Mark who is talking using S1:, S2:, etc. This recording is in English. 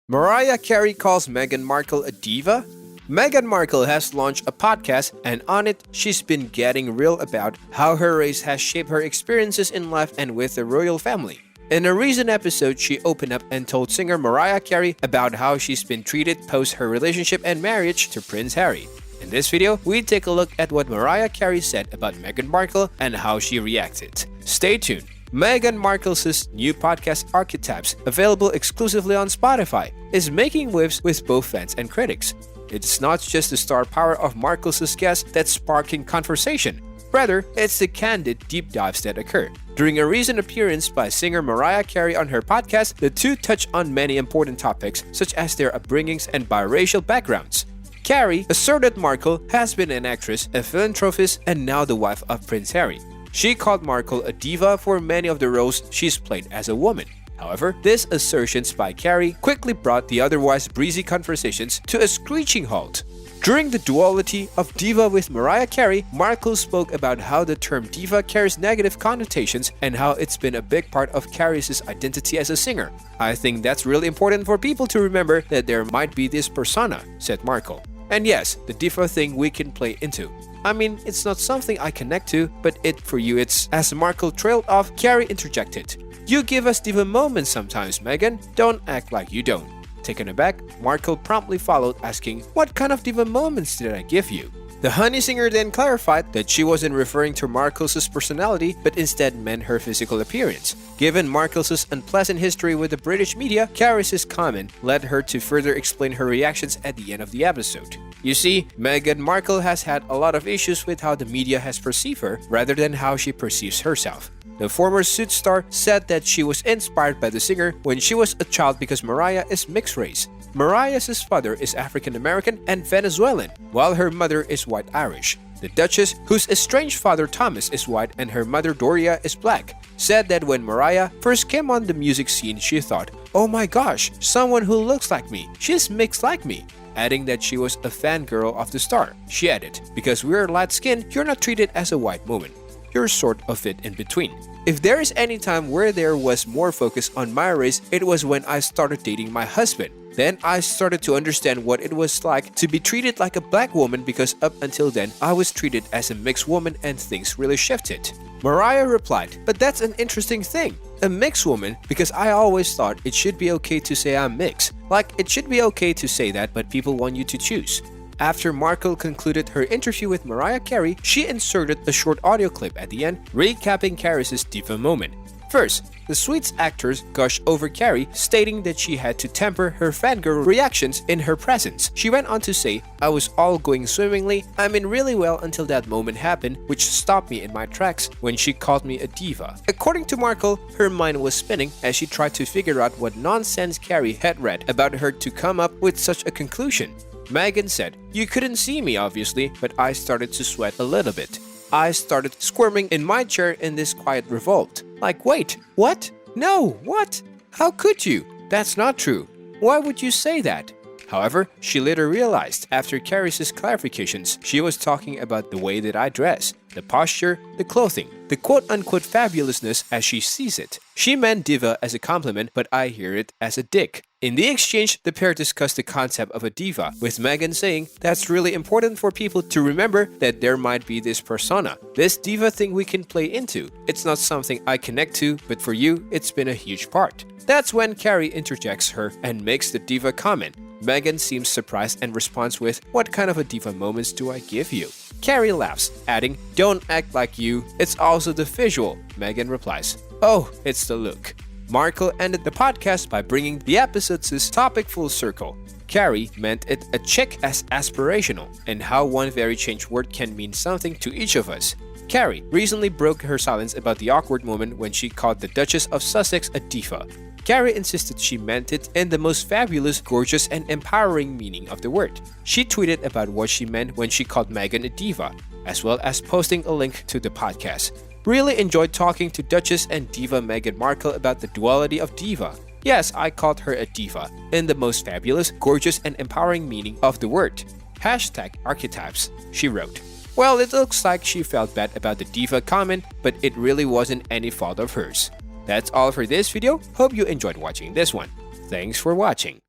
S1: Mariah Carey calls Meghan Markle a diva? Meghan Markle has launched a podcast, and on it, she's been getting real about how her race has shaped her experiences in life and with the royal family. In a recent episode, she opened up and told singer Mariah Carey about how she's been treated post her relationship and marriage to Prince Harry. In this video, we take a look at what Mariah Carey said about Meghan Markle and how she reacted. Stay tuned. Meghan Markle's new podcast Archetypes, available exclusively on Spotify, is making waves with both fans and critics. It's not just the star power of Markle's guests that's sparking conversation. Rather, it's the candid deep dives that occur. During a recent appearance by singer Mariah Carey on her podcast, the two touch on many important topics such as their upbringings and biracial backgrounds. Carey asserted Markle has been an actress, a philanthropist, and now the wife of Prince Harry. She called Markle a diva for many of the roles she's played as a woman. However, these assertions by Carey quickly brought the otherwise breezy conversations to a screeching halt. During the duality of diva with Mariah Carey, Markle spoke about how the term diva carries negative connotations and how it's been a big part of Carey's identity as a singer. "I think that's really important for people to remember that there might be this persona," said Markle. "And yes, the diva thing we can play into. I mean, it's not something I connect to, but for you it's..." As Markle trailed off, Carey interjected, "You give us diva moments sometimes, Meghan. Don't act like you don't." Taken aback, Markle promptly followed, asking, "What kind of diva moments did I give you?" The honey singer then clarified that she wasn't referring to Markle's personality, but instead meant her physical appearance. Given Markle's unpleasant history with the British media, Carey's comment led her to further explain her reactions at the end of the episode. "You see, Meghan Markle has had a lot of issues with how the media has perceived her rather than how she perceives herself." The former Suits star said that she was inspired by the singer when she was a child because Mariah is mixed race. Mariah's father is African American and Venezuelan, while her mother is white Irish. The Duchess, whose estranged father Thomas is white and her mother Doria is black, said that when Mariah first came on the music scene, she thought, "Oh my gosh, someone who looks like me. She's mixed like me." Adding that she was a fangirl of the star. She added, "Because we're light-skinned, you're not treated as a white woman. You're sort of it in between." If there is any time where there was more focus on my race, it was when I started dating my husband. Then I started to understand what it was like to be treated like a black woman, because up until then, I was treated as a mixed woman and things really shifted. Mariah replied, "But that's an interesting thing. A mixed woman, because I always thought it should be okay to say I'm mixed. Like, it should be okay to say that, but people want you to choose." After Markle concluded her interview with Mariah Carey, she inserted a short audio clip at the end, recapping Carey's diva moment. First, the Suits actors gushed over Carey, stating that she had to temper her fangirl reactions in her presence. She went on to say, "I was all going swimmingly. I mean really well until that moment happened, which stopped me in my tracks when she called me a diva." According to Markle, her mind was spinning as she tried to figure out what nonsense Carey had read about her to come up with such a conclusion. Meghan said, "You couldn't see me obviously, but I started to sweat a little bit. I started squirming in my chair in this quiet revolt. Like, wait, what? No, what? How could you? That's not true. Why would you say that?" However, she later realized, after Carey's clarifications, she was talking about the way that I dress, the posture, the clothing, the quote-unquote fabulousness as she sees it. She meant diva as a compliment, but I hear it as a dick. In the exchange, the pair discussed the concept of a diva, with Meghan saying, "That's really important for people to remember that there might be this persona, this diva thing we can play into. It's not something I connect to, but for you, it's been a huge part." That's when Carey interjects her and makes the diva comment. Meghan seems surprised and responds with, "What kind of a diva moments do I give you?" Carey laughs, adding, "Don't act like you. It's also the visual." Meghan replies, "Oh, it's the look." Markle ended the podcast by bringing the episode's topic full circle. Carey meant it a check as aspirational, and how one very changed word can mean something to each of us. Carey recently broke her silence about the awkward moment when she called the Duchess of Sussex a diva. Carey insisted she meant it in the most fabulous, gorgeous, and empowering meaning of the word. She tweeted about what she meant when she called Meghan a diva, as well as posting a link to the podcast. "Really enjoyed talking to Duchess and Diva Meghan Markle about the duality of diva. Yes, I called her a diva, in the most fabulous, gorgeous, and empowering meaning of the word. #Archetypes," she wrote. Well, it looks like she felt bad about the diva comment, but it really wasn't any fault of hers. That's all for this video. Hope you enjoyed watching this one. Thanks for watching.